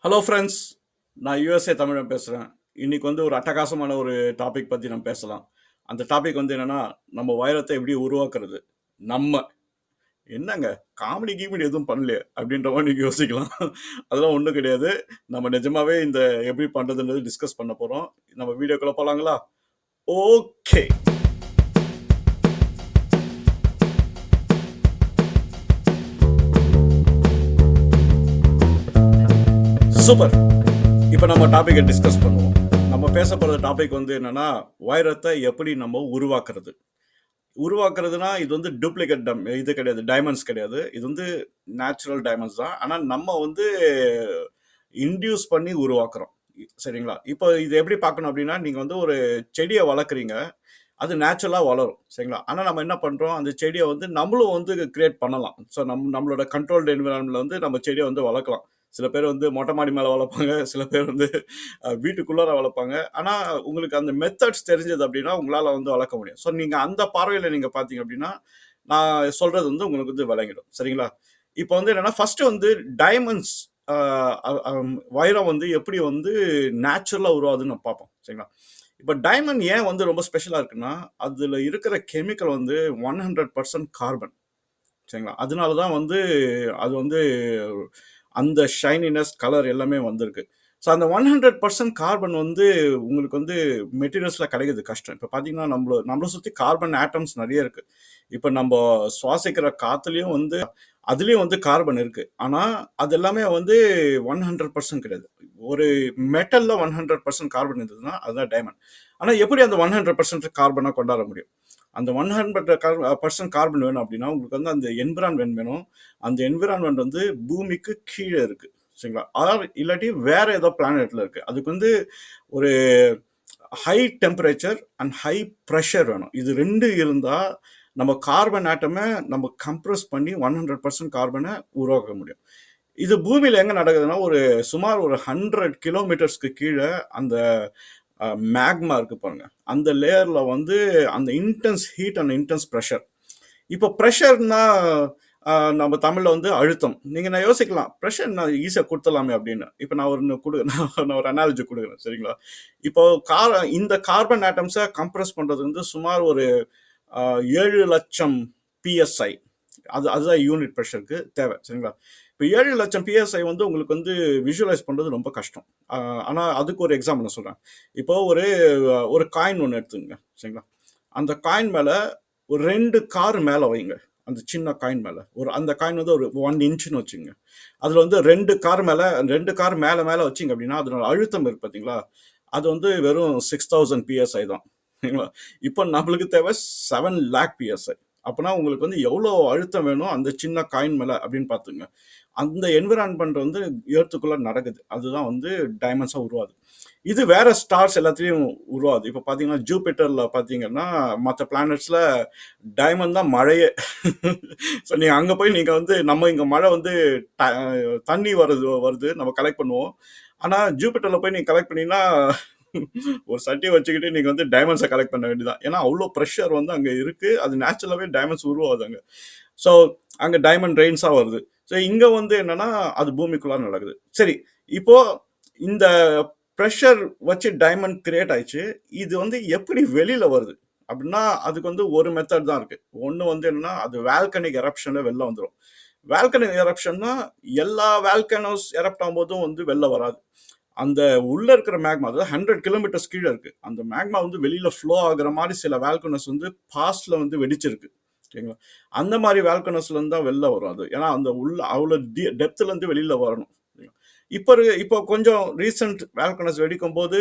Hello friends, நான் USA தமிழன் பேசுகிறேன். இன்னைக்கு வந்து ஒரு அட்டகாசமான ஒரு டாபிக் பற்றி நம்ம பேசலாம். அந்த டாபிக் வந்து என்னன்னா, நம்ம வைரத்தை எப்படி உருவாக்குறது. நம்ம என்னங்க காமெடி கீமெடி எதுவும் பண்ணலையே அப்படின்ற மாதிரி நீங்கள் யோசிக்கலாம். அதெல்லாம் ஒன்றும் கிடையாது. நம்ம நிஜமாவே இந்த எப்படி பண்ணுறதுன்றது டிஸ்கஸ் பண்ண போகிறோம். நம்ம வீடியோக்குள்ள போகலாங்களா? Okay, super. இப்போ நம்ம டாப்பிக்கை டிஸ்கஸ் பண்ணுவோம். நம்ம பேச போகிற டாபிக் வந்து என்னன்னா, வைரத்தை எப்படி நம்ம உருவாக்குறது. உருவாக்குறதுனா இது வந்து டூப்ளிகேட் இது கிடையாது, டைமண்ட்ஸ் கிடையாது. இது வந்து நேச்சுரல் டைமண்ட்ஸ் தான். ஆனால் நம்ம வந்து இன்டியூஸ் பண்ணி உருவாக்குறோம். சரிங்களா? இப்போ இது எப்படி பார்க்கணும் அப்படின்னா, நீங்கள் வந்து ஒரு செடியை வளர்க்குறீங்க. அது நேச்சுரலாக வளரும். சரிங்களா? ஆனால் நம்ம என்ன பண்ணுறோம், அந்த செடியை வந்து நம்மளும் வந்து கிரியேட் பண்ணலாம். ஸோ நம்மளோட கண்ட்ரோல்டு என்விரான்மெண்ட்ல வந்து நம்ம செடியை வந்து வளர்க்கலாம். சில பேர் வந்து மொட்டை மாடி மேலே வளர்ப்பாங்க. சில பேர் வந்து வீட்டுக்குள்ளார வளர்ப்பாங்க. ஆனால் உங்களுக்கு அந்த மெத்தட்ஸ் தெரிஞ்சது அப்படின்னா உங்களால் வந்து வளர்க்க முடியும். ஸோ நீங்கள் அந்த பார்வையில் நீங்கள் பார்த்தீங்க அப்படின்னா நான் சொல்கிறது வந்து உங்களுக்கு வந்து விளங்கிடும். சரிங்களா? இப்போ வந்து என்னென்னா ஃபஸ்ட்டு வந்து டைமண்ட்ஸ் வைரம் வந்து எப்படி வந்து நேச்சுரலாக உருவாதுன்னு நம்ம பார்ப்போம். சரிங்களா? இப்போ டைமண்ட் ஏன் வந்து ரொம்ப ஸ்பெஷலாக இருக்குன்னா அதில் இருக்கிற கெமிக்கல் வந்து 100% கார்பன். சரிங்களா? அதனால தான் வந்து அது வந்து அந்த ஷைனினஸ் கலர் எல்லாமே வந்திருக்கு. ஸோ அந்த 100% கார்பன் வந்து உங்களுக்கு வந்து மெட்டீரியல்ஸில் கிடைக்கிறது கஷ்டம். இப்போ பார்த்தீங்கன்னா நம்மளை சுற்றி கார்பன் ஆட்டம்ஸ் நிறைய இருக்குது. இப்போ நம்ம சுவாசிக்கிற காற்றுலையும் வந்து அதுலேயும் வந்து கார்பன் இருக்குது. ஆனால் அது எல்லாமே வந்து 100% கிடையாது. ஒரு மெட்டலில் 100% கார்பன் இருந்ததுன்னா அதுதான் டைமண்ட். ஆனால் எப்படி அந்த 100% கார்பனாக கொண்டாட முடியும்? அந்த 100% கார்பன் வேணும் அப்படின்னா உங்களுக்கு வந்து அந்த என்விரான்மெண்ட் வேணும். அந்த என்விரான்மெண்ட் வந்து பூமிக்கு கீழே இருக்கு. சரிங்களா? இல்லாட்டி வேற ஏதோ பிளானெட்ல இருக்கு. அதுக்கு வந்து ஒரு high temperature and high pressure வேணும். இது ரெண்டு இருந்தா நம்ம கார்பன் ஆட்டமை நம்ம கம்ப்ரஸ் பண்ணி 100% கார்பனை உருவாக்க முடியும். இது பூமியில எங்க நடக்குதுன்னா சுமார் ஒரு 100 கிலோமீட்டர்ஸ்க்கு கீழே அந்த மேக்மா இருக்கு பாருங்க. அந்த லேயர்ல வந்து அந்த intense heat and intense pressure. இப்போ ப்ரெஷர்னா நம்ம தமிழ்ல வந்து அழுத்தம். நான் யோசிக்கலாம், ப்ரெஷர் நான் ஈஸியாக கொடுத்துடலாமே அப்படின்னு. இப்போ நான் நான் ஒரு அனாலஜி கொடுக்குறேன். சரிங்களா? இப்போ இந்த கார்பன் ஆட்டம்ஸை கம்ப்ரஸ் பண்றது வந்து சுமார் ஒரு 7,00,000 பிஎஸ்ஐ. அதுதான் யூனிட் ப்ரெஷருக்கு தேவை. சரிங்களா? இப்போ 7,00,000 பிஎஸ்ஐ வந்து உங்களுக்கு வந்து விஷுவலைஸ் பண்ணுறது ரொம்ப கஷ்டம். ஆனால் அதுக்கு ஒரு எக்ஸாம்பிள் நான் சொல்கிறேன். இப்போ ஒரு ஒரு காயின் ஒன்று எடுத்துங்க. சரிங்களா? அந்த காயின் மேலே ஒரு 2 கார் மேலே வைங்க. அந்த சின்ன காயின் மேலே அந்த காயின் வந்து ஒரு 1 இன்ச்சுன்னு வச்சுங்க. அதில் வந்து 2 கார் மேலே மேலே வச்சிங்க அப்படின்னா அதனோட அழுத்தம் இருக்கு பார்த்தீங்களா? அது வந்து வெறும் 6,000 பிஎஸ்ஐ தான். சரிங்களா? இப்போ நம்மளுக்கு தேவை 7,00,000 பிஎஸ்ஐ. அப்போனா உங்களுக்கு வந்து எவ்வளோ அழுத்தம் வேணும் அந்த சின்ன காயின் மேலே அப்படின்னு பார்த்துங்க. அந்த என்விரான்மெண்ட் வந்து எர்த்துக்குள்ளே நடக்குது. அதுதான் வந்து டைமண்ட்ஸாக உருவாது. இது வேற ஸ்டார்ஸ் எல்லாத்துலேயும் உருவாது. இப்போ பார்த்தீங்கன்னா ஜூபிட்டரில் பார்த்தீங்கன்னா மற்ற பிளானட்ஸில் டைமண்ட் தான் மழையே. ஸோ நீங்கள் அங்கே போய் நீங்கள் வந்து நம்ம இங்கே மழை வந்து தண்ணி வருது நம்ம கலெக்ட் பண்ணுவோம். ஆனால் ஜூபிட்டரில் போய் நீங்கள் கலெக்ட் பண்ணிங்கன்னா ஒரு சட்டியை வச்சுக்கிட்டு நீங்கள் வந்து டைமண்ட்ஸை கலெக்ட் பண்ண வேண்டியதான். ஏன்னா அவ்வளோ ப்ரெஷர் வந்து அங்கே இருக்குது. அது நேச்சுரலாகவே டைமண்ட்ஸ் உருவாகுது அங்கே. ஸோ அங்கே டைமண்ட் ரெயின்ஸாக வருது. ஸோ இங்கே வந்து என்னன்னா அது பூமிக்குள்ளார நடக்குது. சரி, இப்போ இந்த ப்ரெஷர் வச்சு டைமண்ட் கிரியேட் ஆயிடுச்சு. இது வந்து எப்படி வெளியில வருது அப்படின்னா அதுக்கு வந்து ஒரு மெத்தட் தான் இருக்கு. ஒன்று வந்து என்னன்னா அது வால்கனிக் எரப்ஷன்ல வெளில வந்துடும். வால்கனிக் எரப்ஷன்னா எல்லா வால்கனோஸ் எரப்ட் ஆகும்போதும் வந்து வெளில வராது. அந்த உள்ள இருக்கிற மேக்மா, அதாவது 100 கிலோமீட்டர்ஸ் கீழே இருக்கு, அந்த மேக்மா வந்து வெளியில ஃப்ளோ ஆகுற மாதிரி சில வால்கனோஸ் வந்து பாஸ்ட்ல வந்து வெடிச்சிருக்கு. சரிங்களா? அந்த மாதிரி வேல்கனஸ்ல இருந்து தான் வெளில வரும் அது. ஏன்னா அந்த உள்ள அவ்வளோ டெப்த்ல இருந்து வெளியில வரணும். இப்போ கொஞ்சம் ரீசெண்ட் வேல்கனஸ் வெடிக்கும் போது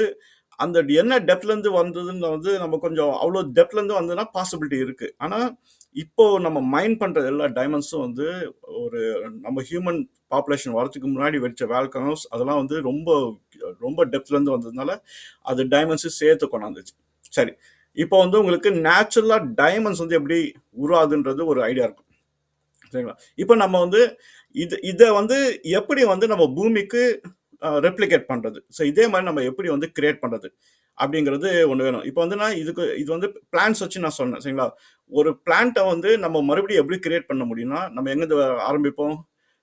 அந்த என்ன டெப்த்ல இருந்து வந்ததுன்னு வந்து நம்ம கொஞ்சம் அவ்வளோ டெப்த்ல இருந்து வந்ததுன்னா பாசிபிலிட்டி இருக்கு. ஆனா இப்போ நம்ம மைண்ட் பண்ற எல்லா டைமண்ட்ஸும் வந்து ஒரு நம்ம ஹியூமன் பாப்புலேஷன் வரதுக்கு முன்னாடி வெடிச்ச வேல்கனோஸ் அதெல்லாம் வந்து ரொம்ப ரொம்ப டெப்த்ல இருந்து வந்ததுனால அது டைமண்ட்ஸு சேர்த்து கொண்டாந்துச்சு. சரி, இப்போ வந்து உங்களுக்கு நேச்சுரலா டைமண்ட்ஸ் வந்து எப்படி உருவாதுன்றது ஒரு ஐடியா இருக்கும். சரிங்களா? இப்போ நம்ம வந்து இதை வந்து எப்படி வந்து நம்ம பூமிக்கு ரெப்ளிகேட் பண்றது, ஸோ இதே மாதிரி நம்ம எப்படி வந்து கிரியேட் பண்றது அப்படிங்கிறது ஒன்று வேணும். இப்போ வந்து இது வந்து பிளான்ஸ் வச்சு நான் சொன்னேன். சரிங்களா? ஒரு பிளான்ட்டை வந்து நம்ம மறுபடியும் எப்படி கிரியேட் பண்ண முடியும்னா நம்ம எங்கேருந்து ஆரம்பிப்போம்?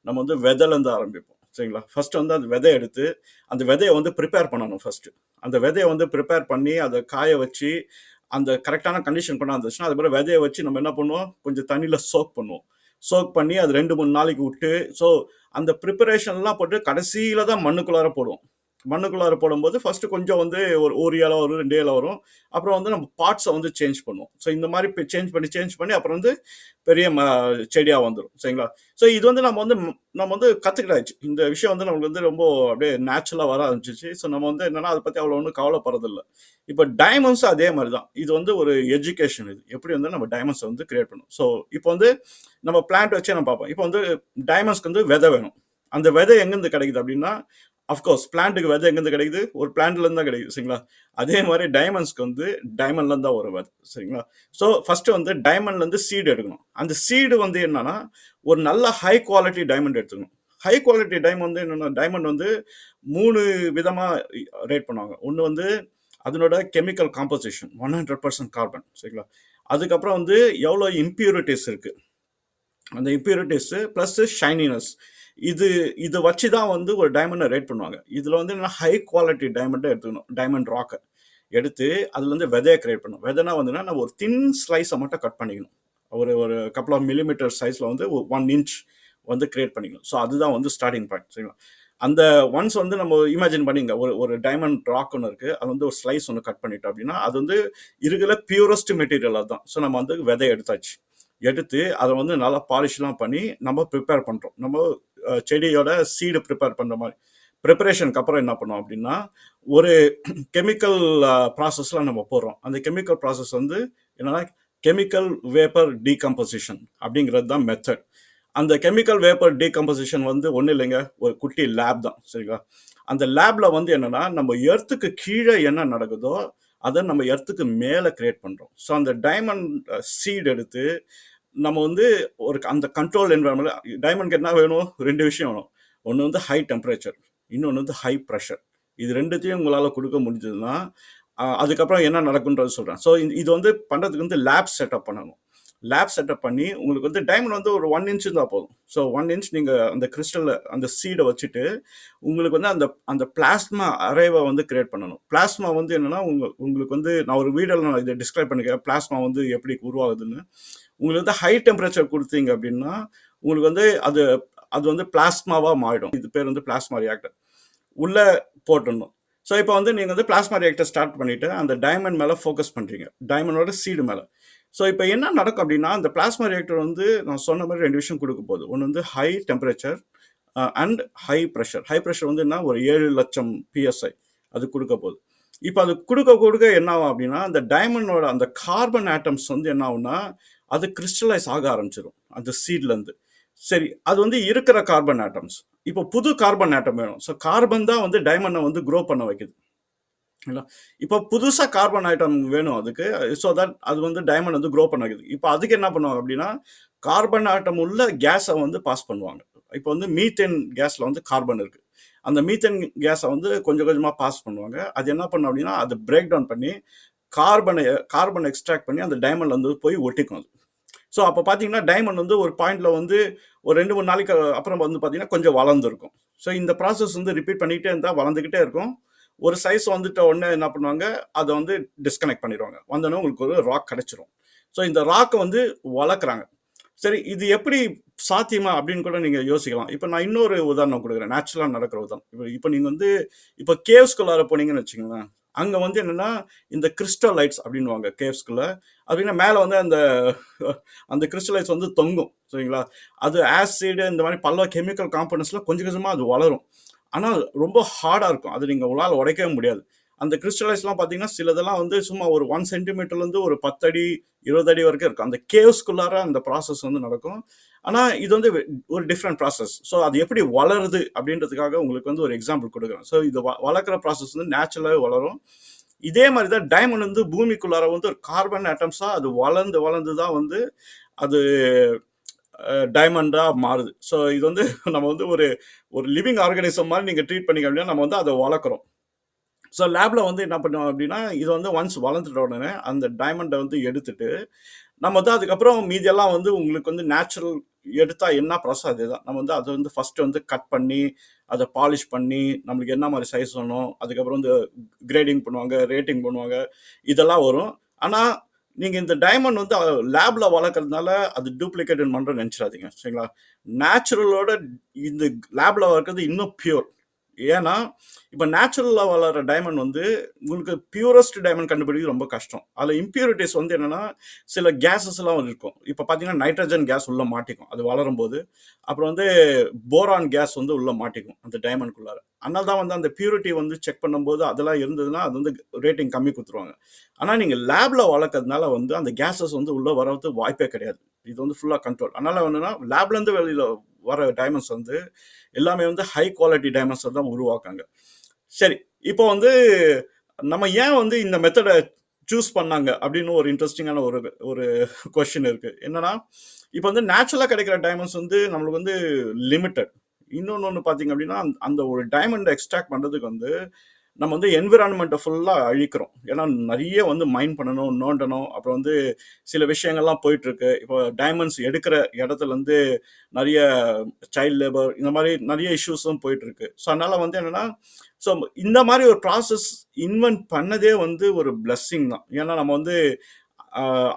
நம்ம வந்து விதையிலேருந்து ஆரம்பிப்போம். சரிங்களா? ஃபர்ஸ்ட் வந்து அந்த விதைய எடுத்து, அந்த விதைய வந்து ப்ரிப்பேர் பண்ணணும் ஃபர்ஸ்ட். அந்த விதைய வந்து ப்ரிப்பேர் பண்ணி, அத காய வச்சு, அந்த கரெக்ட்டான கண்டிஷன் கொண்டாந்துச்சுன்னா, அதுக்கப்புறம் விதைய வச்சு நம்ம என்ன பண்ணுவோம், கொஞ்சம் தண்ணீல சோக் பண்ணுவோம். சோக் பண்ணி அது 2, 3 நாளைக்கு விட்டு, ஸோ அந்த ப்ரிப்பரேஷன்லாம் போட்டு கடைசியில தான் மண்ணுக்குள்ளார போடுவோம். மண்ணுக்குள்ளார போடும்போது ஃபர்ஸ்ட் கொஞ்சம் வந்து ஒரு இலை வரும், 2 இலை வரும். அப்புறம் வந்து நம்ம பார்ட்ஸ வந்து சேஞ்ச் பண்ணுவோம். ஸோ இந்த மாரி சேஞ்ச் பண்ணி அப்புறம் வந்து பெரிய செடியா வந்துரும். சரிங்களா? ஸோ இது வந்து நம்ம வந்து கத்துக்கிட்டாச்சு. இந்த விஷயம் வந்து நமக்கு வந்து ரொம்ப அப்படியே நேச்சுரலா வர ஆரம்பிச்சுச்சு. ஸோ நம்ம வந்து என்னன்னா, அத பத்தி அவ்வளோ ஒண்ணும் கவலைப்படுறதில்ல. இப்ப டைமண்ட்ஸும் அதே மாரி தான். இது வந்து ஒரு எஜுகேஷன் இது. எப்படி வந்து நம்ம டைமண்ட்ஸ வந்து கிரியேட் பண்ணணும். ஸோ இப்போ வந்து நம்ம பிளான்ட் வச்சே நம்ம பார்ப்போம். இப்போ வந்து டைமண்ட்ஸ்க்கு வந்து விதை வேணும். அந்த விதை எங்கேருந்து கிடைக்குது அப்படின்னா, அஃப்கோர்ஸ் பிளான்ட்டுக்கு விதை எங்கேருந்து கிடைக்குது? ஒரு பிளான்ட்ல இருந்து தான் கிடைக்குது. சரிங்களா? அதே மாரி டைமண்ட்ஸ்க்கு வந்து டைமண்ட்ல இருந்து தான் வரும் விதை. சரிங்களா? ஸோ ஃபர்ஸ்ட் வந்து டைமண்ட்ல இருந்து சீட் எடுக்கணும். அந்த சீடு வந்து என்னன்னா, ஒரு நல்ல ஹை குவாலிட்டி டைமண்ட் எடுத்துக்கணும். ஹை குவாலிட்டி டைமண்ட் வந்து என்னன்னா, டைமண்ட் வந்து 3 விதமா ரேட் பண்ணுவாங்க. ஒண்ணு வந்து அதனோட கெமிக்கல் காம்போசிஷன் 100% கார்பன். சரிங்களா? அதுக்கப்புறம் வந்து எவ்வளோ இம்பியூரிட்டீஸ் இருக்கு. அந்த இம்பியூரிட்டீஸ் பிளஸ் ஷைனினஸ். இது இத வச்சு தான் வந்து ஒரு டைமண்ட ரேட் பண்ணுவாங்க. இதுல வந்து என்னன்னா ஹை குவாலிட்டி டைமண்ட எடுத்துக்கணும். டைமண்ட் ராக்க எடுத்து அதுல இருந்து விதைய கிரியேட் பண்ணணும். விதைனா வந்துன்னா நம்ம ஒரு தின் ஸ்லைஸ மட்டும் கட் பண்ணிக்கணும். ஒரு ஒரு கப்புள் ஆஃப் மில்லிமீட்டர் சைஸ்ல வந்து 1 இன்ச் வந்து கிரியேட் பண்ணிக்கணும். ஸோ அதுதான் வந்து ஸ்டார்ட்டிங் பாயிண்ட். சரிங்களா? அந்த ஒன்ஸ் வந்து நம்ம இமேஜின் பண்ணிங்க ஒரு ஒரு டைமண்ட் ராக் ஒன்று இருக்கு. அது வந்து ஒரு ஸ்லைஸ் ஒன்று கட் பண்ணிட்டோம் அப்படின்னா, அது வந்து இருக்கிற பியூரஸ்ட் மெட்டீரியல் அதுதான். ஸோ நம்ம வந்து விதைய எடுத்தாச்சு. எடுத்து அதை வந்து நல்லா பாலிஷ்லாம் பண்ணி நம்ம ப்ரிப்பேர் பண்ணுறோம். நம்ம செடியோட சீடு ப்ரிப்பேர் பண்ணுற மாதிரி ப்ரிப்பரேஷனுக்கு அப்புறம் என்ன பண்ணோம் அப்படின்னா, ஒரு கெமிக்கல் ப்ராசஸ்லாம் நம்ம போடுறோம். அந்த கெமிக்கல் ப்ராசஸ் வந்து என்னன்னா, கெமிக்கல் வேப்பர் டீகம்போசிஷன் அப்படிங்கிறது தான் மெத்தட். அந்த கெமிக்கல் வேப்பர் டீகம்போசிஷன் வந்து ஒன்றும் இல்லைங்க, ஒரு குட்டி லேப் தான். சரிங்களா? அந்த லேப்ல வந்து என்னன்னா, நம்ம எர்த்துக்கு கீழே என்ன நடக்குதோ அதை நம்ம எர்த்துக்கு மேலே கிரியேட் பண்ணுறோம். ஸோ அந்த டைமண்ட் சீட் எடுத்து நம்ம வந்து ஒரு அந்த கண்ட்ரோல் என்வரான்மெண்ட். டைமண்ட்க்கு என்ன வேணும்? 2 விஷயம் வேணும். ஒன்று வந்து ஹை டெம்பரேச்சர், இன்னொன்று வந்து ஹை ப்ரெஷர். இது 2த்தையும் உங்களால் கொடுக்க முடிஞ்சதுன்னா, அதுக்கப்புறம் என்ன நடக்குன்றது சொல்கிறேன். ஸோ இது வந்து பண்ணுறதுக்கு வந்து லேப் செட்டப் பண்ணணும். லேப் செட்டப் பண்ணி உங்களுக்கு வந்து டைமண்ட் வந்து ஒரு 1 இன்ச் இருந்தால் போதும். ஸோ 1 இன்ச் நீங்கள் அந்த கிறிஸ்டலில் அந்த சீடை வச்சுட்டு உங்களுக்கு வந்து அந்த அந்த பிளாஸ்மா அரேவை வந்து கிரியேட் பண்ணணும். பிளாஸ்மா வந்து என்னன்னா, உங்களுக்கு வந்து நான் ஒரு வீடியோவில் நான் இதை டிஸ்கிரைப் பண்ணிக்கிறேன். பிளாஸ்மா வந்து எப்படி உருவாகுதுன்னு. உங்களுக்கு வந்து ஹை டெம்பரேச்சர் கொடுத்தீங்க அப்படின்னா, உங்களுக்கு வந்து அது அது வந்து பிளாஸ்மாவா மாறிடும். இது பேர் வந்து பிளாஸ்மா ரியாக்டர். உள்ள போட்டுடணும். ஸோ இப்போ வந்து நீங்கள் வந்து பிளாஸ்மா ரியாக்டர் ஸ்டார்ட் பண்ணிட்டு அந்த டைமண்ட் மேலே ஃபோக்கஸ் பண்ணுறீங்க. டைமண்டோட சீடு மேலே. ஸோ இப்போ என்ன நடக்கும் அப்படின்னா, அந்த பிளாஸ்மா ரியாக்டர் வந்து நான் சொன்ன மாதிரி 2 விஷயம் கொடுக்க போகுது. ஒன்று வந்து high temperature and high pressure. High pressure வந்து என்ன, ஒரு 7,00,000 PSI அது கொடுக்க போகுது. இப்போ அது கொடுக்க கொடுக்க என்ன ஆகும் அப்படின்னா, அந்த டைமண்டோட அந்த கார்பன் ஆட்டம்ஸ் வந்து என்ன ஆகும்னா, அது கிறிஸ்டலைஸ் ஆக ஆரம்பிச்சிடும் அந்த சீட்லேருந்து. சரி, அது வந்து இருக்கிற கார்பன் ஆட்டம்ஸ். இப்போ புது கார்பன் ஆட்டம் வேணும். ஸோ கார்பன் தான் வந்து டைமண்டை வந்து க்ரோ பண்ண வைக்குது. இல்ல. இப்போ புதுசா கார்பன் ஆட்டம் வேணும் அதுக்கு. ஸோ தட் அது வந்து டைமண்ட் வந்து க்ரோ பண்ண வைக்குது. இப்போ அதுக்கு என்ன பண்ணுவாங்க அப்படின்னா, கார்பன் ஆட்டம் உள்ள கேஸை வந்து பாஸ் பண்ணுவாங்க. இப்போ வந்து மீத்தேன் கேஸ்ல வந்து கார்பன் இருக்கு. அந்த மீத்தேன் கேஸை வந்து கொஞ்சம் கொஞ்சமா பாஸ் பண்ணுவாங்க. அது என்ன பண்ணும் அப்படின்னா, அது பிரேக் டவுன் பண்ணி கார்பன் எக்ஸ்ட்ராக்ட் பண்ணி அந்த டைமண்ட்ல வந்து போய் ஒட்டிக்கும் அது. ஸோ அப்போ பார்த்தீங்கன்னா, டைமண்ட் வந்து ஒரு பாயிண்ட்ல வந்து ஒரு 2, 3 நாளைக்கு அப்புறம் வந்து பார்த்தீங்கன்னா, கொஞ்சம் வளர்ந்துருக்கும். ஸோ இந்த ப்ராசஸ் வந்து ரிப்பீட் பண்ணிக்கிட்டே இருந்தால் வளர்ந்துக்கிட்டே இருக்கும். ஒரு சைஸ் வந்துட்ட உடனே என்ன பண்ணுவாங்க, அதை வந்து டிஸ்கனெக்ட் பண்ணிடுவாங்க. வந்தோடனே உங்களுக்கு ஒரு ராக் கிடைச்சிரும். ஸோ இந்த ராக்கை வந்து வளர்க்குறாங்க. சரி, இது எப்படி சாத்தியமா அப்படின்னு கூட நீங்க யோசிக்கலாம். இப்போ நான் இன்னொரு உதாரணம் கொடுக்குறேன். நேச்சுரலா நடக்கிற உதாரணம். இப்போ இப்போ நீங்க வந்து இப்போ கேவ்ஸ்குள்ளார போனீங்கன்னு வச்சுக்கோங்களேன். அங்க வந்து என்னன்னா, இந்த கிறிஸ்டலைட்ஸ் அப்படின்னுவாங்க கேவ்ஸ்குள்ள. அப்படின்னா மேல வந்து அந்த அந்த கிறிஸ்டலைட்ஸ் வந்து தொங்கும். சரிங்களா? அது ஆசிட் இந்த மாதிரி பல கெமிக்கல் காம்பனன்ட்ஸ்ல கொஞ்சம் கொஞ்சமா அது வளரும். ஆனா ரொம்ப ஹார்டா இருக்கும். அது நீங்க உங்களால உடைக்கவே முடியாது. அந்த கிறிஸ்டலைட்ஸ்லாம் பார்த்தீங்கன்னா, சிலதெல்லாம் வந்து சும்மா ஒரு 1 சென்டிமீட்டர்லேருந்து ஒரு 10 அடி, 20 அடி வரைக்கும் இருக்கும். அந்த கேவ்ஸ்குள்ளார அந்த ப்ராசஸ் வந்து நடக்கும். ஆனா இது வந்து ஒரு டிஃப்ரெண்ட் ப்ராசஸ். ஸோ அது எப்படி வளருது அப்படின்றதுக்காக உங்களுக்கு வந்து ஒரு எக்ஸாம்பிள் கொடுக்குறேன். ஸோ இது வளர்க்குற ப்ராசஸ் வந்து நேச்சுரலாவே வளரும். இதே மாதிரி தான் டைமண்ட் வந்து பூமிக்குள்ளார வந்து ஒரு கார்பன் ஆட்டம்ஸா அது வளர்ந்து வளர்ந்து தான் வந்து அது டைமண்டா மாறுது. ஸோ இது வந்து நம்ம வந்து ஒரு ஒரு லிவிங் ஆர்கானிசம் மாதிரி நீங்க ட்ரீட் பண்ணீங்க அப்படின்னா, நம்ம வந்து அதை வளர்க்குறோம். ஸோ லேப்ல வந்து என்ன பண்ணுவோம் அப்படின்னா, இது வந்து ஒன்ஸ் வளர்ந்துட்ட உடனே அந்த டைமண்ட வந்து எடுத்துட்டு, நம்ம வந்து அதுக்கப்புறம் மீதியெல்லாம் வந்து உங்களுக்கு வந்து நேச்சுரல் எடுத்தா என்ன ப்ராசஸ் அதேதான். நம்ம வந்து அத வந்து ஃபர்ஸ்ட் வந்து கட் பண்ணி, அதை பாலிஷ் பண்ணி நம்மளுக்கு என்ன மாதிரி சைஸ் வேணும், அதுக்கப்புறம் வந்து கிரேடிங் பண்ணுவாங்க, ரேட்டிங் பண்ணுவாங்க, இதெல்லாம் வரும். ஆனால் நீங்கள் இந்த டைமண்ட் வந்து லேபில் வளர்க்குறதுனால அது டூப்ளிகேட் பண்ணுறேன்னு நினச்சிடாதீங்க, சரிங்களா? நேச்சுரலோட இந்த லேபில் வளர்க்குறது இன்னும் பியூர். ஏன்னா இப்போ நேச்சுரலாக வளர்கிற டைமண்ட் வந்து உங்களுக்கு பியூரஸ்ட் டைமண்ட் கண்டுபிடிக்கிறது ரொம்ப கஷ்டம். அதில் இம்பியூரிட்டிஸ் வந்து என்னென்னா சில கேஸஸ்லாம் இருக்கும். இப்போ பார்த்தீங்கன்னா நைட்ரஜன் கேஸ் உள்ளே மாட்டிக்கும் அது வளரும் போது. அப்புறம் வந்து போரான் கேஸ் வந்து உள்ளே மாட்டிக்கும் அந்த டைமண்ட்குள்ளார. அதனால தான் வந்து அந்த பியூரிட்டி வந்து செக் பண்ணும்போது அதெல்லாம் இருந்ததுன்னா அது வந்து ரேட்டிங் கம்மி கொடுத்துருவாங்க. ஆனால் நீங்கள் லேபில் வளர்க்கறதுனால வந்து அந்த கேஸஸ் வந்து உள்ளே வரது வாய்ப்பே கிடையாது. இது வந்து ஃபுல்லாக கண்ட்ரோல். அதனால் என்னன்னா லேப்லேருந்து வெளியில் வர டைமண்ட்ஸ் வந்து எல்லாமே வந்து ஹை குவாலிட்டி டைமண்ட்ஸை தான் உருவாக்காங்க. சரி, இப்போ வந்து நம்ம ஏன் வந்து இந்த மெத்தடை சூஸ் பண்ணாங்க அப்படின்னு ஒரு இன்ட்ரெஸ்டிங்கான ஒரு கொஸ்டின் இருக்கு. என்னன்னா இப்போ வந்து நேச்சுரலாக கிடைக்கிற டைமண்ட்ஸ் வந்து நம்மளுக்கு வந்து லிமிட்டட். இன்னொன்று பார்த்தீங்க அப்படின்னா அந்த ஒரு டைமண்டை எக்ஸ்ட்ராக்ட் பண்ணுறதுக்கு வந்து நம்ம வந்து என்விரான்மெண்ட்டை ஃபுல்லாக அழிக்கிறோம். ஏன்னா நிறைய வந்து மைன் பண்ணணும், நோண்டணும். அப்புறம் வந்து சில விஷயங்கள்லாம் போயிட்டுருக்கு. இப்போ டைமண்ட்ஸ் எடுக்கிற இடத்துலேருந்து நிறைய சைல்ட் லேபர் இந்த மாதிரி நிறைய இஷ்யூஸும் போயிட்டுருக்கு. ஸோ அதனால் வந்து என்னென்னா ஸோ இந்த மாதிரி ஒரு ப்ராசஸ் இன்வென்ட் பண்ணதே வந்து ஒரு பிளெஸ்ஸிங் தான். ஏன்னா நம்ம வந்து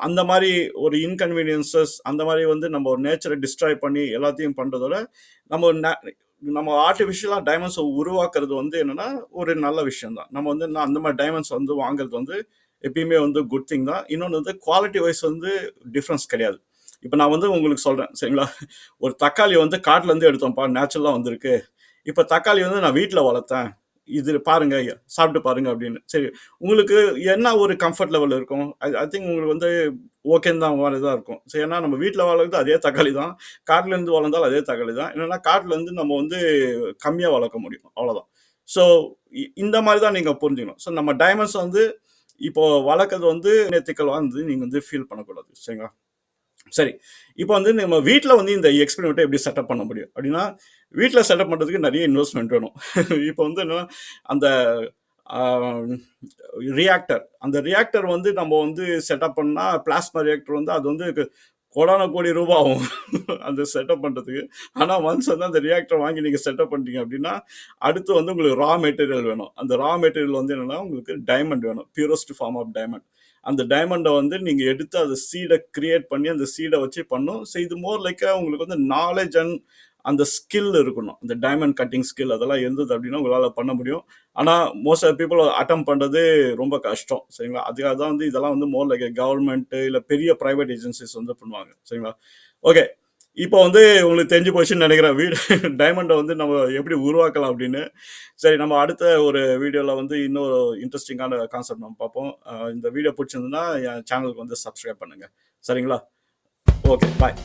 அந்த மாதிரி ஒரு இன்கன்வீனியன்சஸ் அந்த மாதிரி வந்து நம்ம ஒரு நேச்சரை டிஸ்ட்ராய் பண்ணி எல்லாத்தையும் பண்ணுறதோட நம்ம ஆர்டிஃபிஷியலாக டைமண்ட்ஸை உருவாக்குறது வந்து என்னென்னா ஒரு நல்ல விஷயம் தான். நம்ம வந்து அந்த மாதிரி டைமண்ட்ஸ் வந்து வாங்குறது வந்து எப்பயுமே வந்து குட் திங் தான். இன்னொன்று வந்து குவாலிட்டி வைஸ் வந்து டிஃப்ரென்ஸ் கிடையாது. இப்போ நான் வந்து உங்களுக்கு சொல்கிறேன், சரிங்களா? ஒரு தக்காளி வந்து காட்டிலேருந்து எடுத்தோம்ப்பா, நேச்சுரலாக வந்திருக்கு. இப்போ தக்காளி வந்து நான் வீட்டில் வளர்த்தேன், இது பாருங்க, சாப்பிட்டு பாருங்க அப்படின்னு. சரி, உங்களுக்கு என்ன ஒரு கம்ஃபர்ட் லெவல் இருக்கும்? ஐ திங்க் உங்களுக்கு வந்து ஓகேன்னு தான் மாதிரி தான் இருக்கும். சரி, ஏன்னா நம்ம வீட்டில் வளர்க்குறது அதே தக்காளி தான், காட்டிலேருந்து வளர்ந்தாலும் அதே தக்காளி தான். என்னென்னா காட்டிலேருந்து நம்ம வந்து கம்மியாக வளர்க்க முடியும், அவ்வளோதான். ஸோ இந்த மாதிரி தான் நீங்கள் புரிஞ்சுக்கணும். ஸோ நம்ம டைமண்ட்ஸ் வந்து இப்போ வளர்க்குறது வந்து எத்திக்கலாக வந்து நீங்கள் வந்து ஃபீல் பண்ணக்கூடாது, சரிங்களா? சரி, இப்போ வந்து நம்ம வீட்டில் வந்து இந்த எக்ஸ்பெரிமெண்ட்டை எப்படி செட்டப் பண்ண முடியும் அப்படின்னா, வீட்டில் செட்டப் பண்ணுறதுக்கு நிறைய இன்வெஸ்ட்மெண்ட் வேணும். இப்போ வந்து என்னன்னா அந்த ரியாக்டர், அந்த ரியாக்டர் வந்து நம்ம வந்து செட்டப் பண்ணால் பிளாஸ்மா ரியாக்டர் வந்து அது வந்து கோடான ரூபா ஆகும் அந்த செட்டப் பண்ணுறதுக்கு. ஆனால் ஒன்ஸ் வந்து அந்த ரியாக்டர் வாங்கி நீங்கள் செட்டப் பண்ணிட்டீங்க அப்படின்னா அடுத்து வந்து உங்களுக்கு ரா மெட்டீரியல் வேணும். அந்த ரா மெட்டீரியல் வந்து என்னென்னா உங்களுக்கு டைமண்ட் வேணும், பியூரஸ்ட் ஃபார்ம் ஆஃப் டைமண்ட். அந்த டைமண்டை வந்து நீங்கள் எடுத்து அந்த சீடை கிரியேட் பண்ணி அந்த சீடை வச்சு பண்ணும். ஸோ இது மோர் லைக் உங்களுக்கு வந்து நாலேஜ் அண்ட் அந்த ஸ்கில் இருக்கணும். அந்த டைமண்ட் கட்டிங் ஸ்கில் அதெல்லாம் இருந்தது அப்படின்னா உங்களால் பண்ண முடியும். ஆனால் மோஸ்ட் ஆஃப் பீப்புள் அட்டம் பண்ணுறது ரொம்ப கஷ்டம், சரிங்களா? அதுக்காக தான் வந்து இதெல்லாம் வந்து மோர் லைக் கவர்மெண்ட்டு இல்லை பெரிய ப்ரைவேட் ஏஜென்சிஸ் வந்து பண்ணுவாங்க, சரிங்களா? ஓகே, இப்போ வந்து உங்களுக்கு தெரிஞ்சு போச்சுன்னு நினைக்கிறேன் வீடு டைமண்டை வந்து நம்ம எப்படி உருவாக்கலாம் அப்படின்னு. சரி, நம்ம அடுத்த ஒரு வீடியோவில் வந்து இன்னொரு இன்ட்ரெஸ்டிங்கான கான்செப்ட் நம்ம பார்ப்போம். இந்த வீடியோ பிடிச்சிருந்ததுன்னா என் சேனலுக்கு வந்து சப்ஸ்கிரைப் பண்ணுங்கள், சரிங்களா? ஓகே, பாய்.